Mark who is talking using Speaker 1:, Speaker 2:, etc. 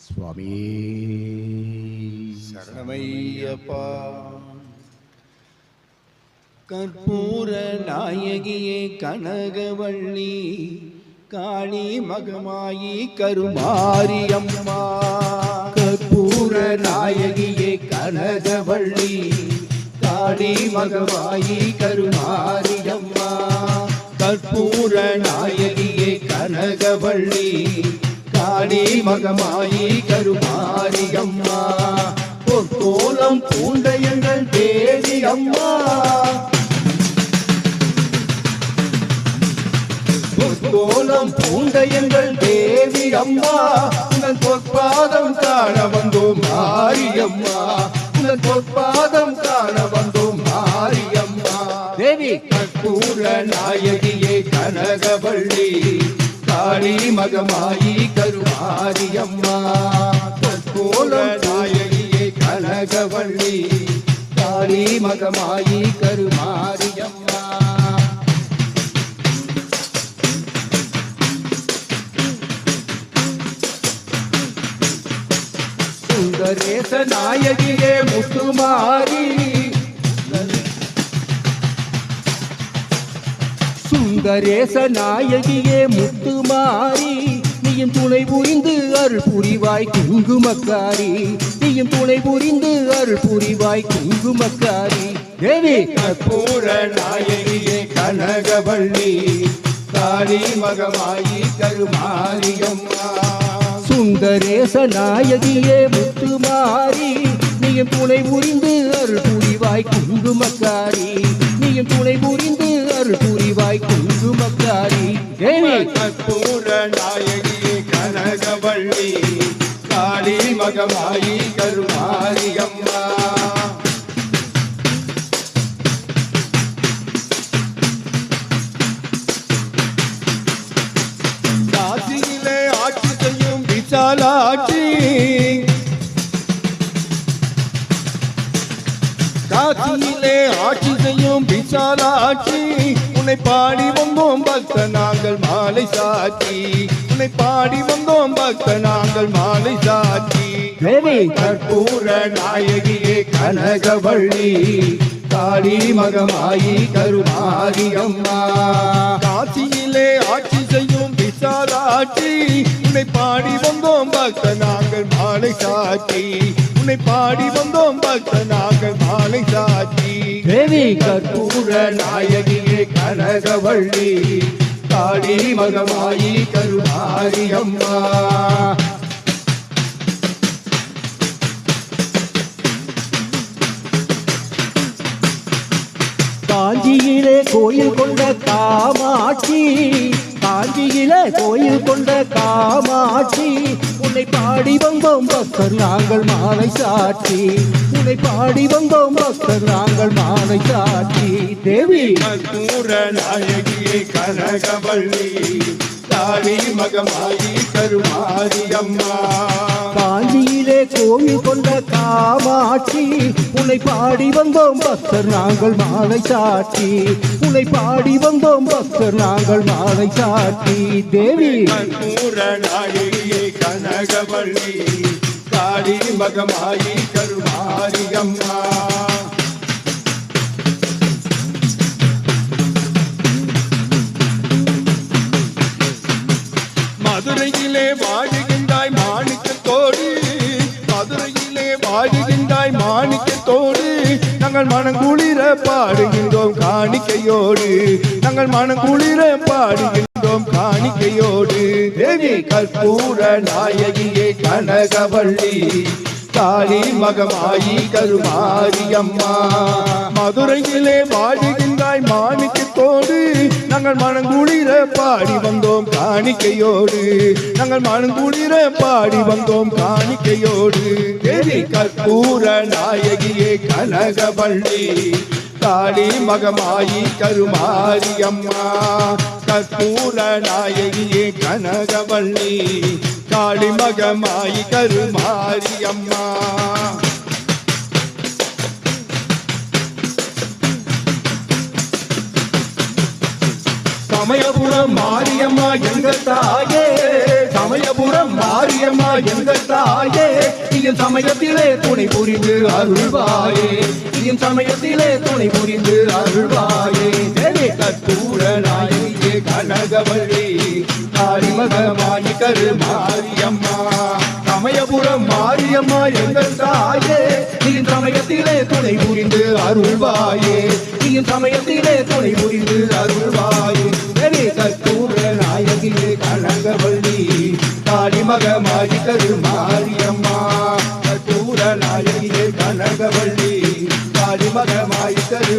Speaker 1: சுவாமி
Speaker 2: சரணமையப்பா.
Speaker 3: கற்பூர நாயகியே கனகவள்ளி காளி மகமாயி கருமாரியம்மா. கற்பூர நாயகியே கனகவள்ளி காளி மகமாயி கருமாரியம்மா. கற்பூர நாயகியே கனகவள்ளி காளி மகமாயி கருமாரியம்மா. பொற்கோலம் பூண்ட எங்கள் தேவி அம்மா. பொற்கோலம் பூண்ட எங்கள் தேவி அம்மா. உங்கள் பொற்பாதம் காண வந்தோம் மாரியம்மா. உங்கள் பொற்பாதம் காண வந்தோம் மாரியம்மா. தேவி கற்பூர நாயகியே கனகவள்ளி காளி மகமாயி கருமாரியம்மா. பொற்கோல நாயகியே கனகவள்ளி காளி மகமாயி கருமாரியம்மா. சுந்தரேச நாயகியே முத்துமாரி. சுந்தரேச நாயகியே முத்துமாரி. நீயும் துணை புரிந்து அருள் புரிவாய் குங்குமக்காரி. நீயும் துணை புரிந்து அருள் புரிவாய் குங்குமக்காரி. தேவி கற்பூர நாயகியே கனகவள்ளி காளி மகமாயி கருமாரியம்மா. சுந்தரேச நாயகியே முத்துமாரி. நீயும் துணை புரிந்து அருள் புரிவாய் குங்குமக்காரி. நீயும் துணை புரிந்து அருள் புரிவாய் குங்குமக்காரி. தேவி
Speaker 2: கற்பூர நாயகியே கனகவள்ளி காளி மகமாயி கருமாரியம்மா. காசியிலே ஆட்சி செய்யும் விசாலாட்சி. காசியிலே ஆட்சி செய்யும் விசாலாட்சி. உன்னை பாடி வந்தோம் பக்த நாங்கள் மாலை சாட்சி. உன்னை பாடி வந்தோம் பக்த நாங்கள் மாலை சாட்சி.
Speaker 3: தேவி
Speaker 2: கற்பூர நாயகியே கனகவள்ளி காளி மகமாயி கருமாரியம்மா. காசியிலே ஆட்சி செய்யும் விசாலாட்சி. உன்னை பாடி வந்தோம் பக்த நாங்கள் மாலை சாட்சி. உன்னை பாடி வந்தோம் பக்த நாங்கள் மாலை சாட்சி.
Speaker 3: தேவி
Speaker 2: கற்பூர நாயகியே கனகவள்ளி காளி மகமாயி கருமாரியம்மா.
Speaker 3: காஞ்சியிலே கோயில் கொண்ட காமாட்சி. காஞ்சியிலே கோயில் கொண்ட காமாட்சி. உன்னை பாடி வந்தோம் பக்தர் நாங்கள் மாலை சாட்சி. உன்னை பாடி வந்தோம் பக்தர் நாங்கள் மாலை சாட்சி. தேவி
Speaker 2: கற்பூர நாயகியே கனகவள்ளி காளி மகமாயி கருமாரியம்மா.
Speaker 3: காஞ்சியிலே கோயில் கொண்ட காமாட்சி. உன்னை பாடி வந்தோம் பக்தர் நாங்கள் மாலை சாட்சி. உன்னை பாடி வந்தோம் பக்தர் நாங்கள் மாலை சாட்சி. தேவி
Speaker 2: கற்பூர நாயகியே கனகவள்ளி காளி மகமாயி கருமாரியம்மா. மதுரையிலே வாழுகின்றாய் மாணிக்கத்தோடு. மதுரையிலே வாழுகின்றாய் மாணிக்கத்தோடு. நாங்கள் மனங்குளிர பாடுகின்றோம் காணிக்கையோடு. நாங்கள் மனங்குளிர பாடுகின்றோம் காணிக்கையோடு. தேவி கற்பூர நாயகியே கனகவள்ளி காளி மகமாயி கருமாரியம்மா. மதுரையிலே வாழுகின்றாய் மாணிக்கத்தோடு. நாங்கள் மனங்குளிர பாடி வந்தோம் காணிக்கையோடு. நாங்கள் மனங்குளிர பாடி வந்தோம் காணிக்கையோடு. தேவி கற்பூர நாயகியே கனகவள்ளி காளி மகமாயி கருமாரியம்மா. கற்பூர நாயகியே கனகவள்ளி காளி மகமாயி கருமாரியம்மா. சமயபுரம் மாரியம்மா எங்கள் தாயே. சமயபுரம் மாரியம்மா எங்கள் தாயே என் சமயத்திலே துணை புரிந்து அருள்வாயே என் சமயத்திலே துணை புரிந்து அருள்வாயே கற்பூர நாயகியே கனகவள்ளி காளிமகமாயி கரு மாரியம்மா சமயபுரம் மாரியம்மா எங்கள் தாயே என் சமயத்திலே துணை புரிந்து அருள்வாயே என் சமயத்திலே துணை புரிந்து அருள்வாயே கற்பூர நாயகியே கனகவள்ளி காளிமகமாயி கரு மாரியம்மா கற்பூர நாயகியே கனகவள்ளி காளிமகமாயி கரு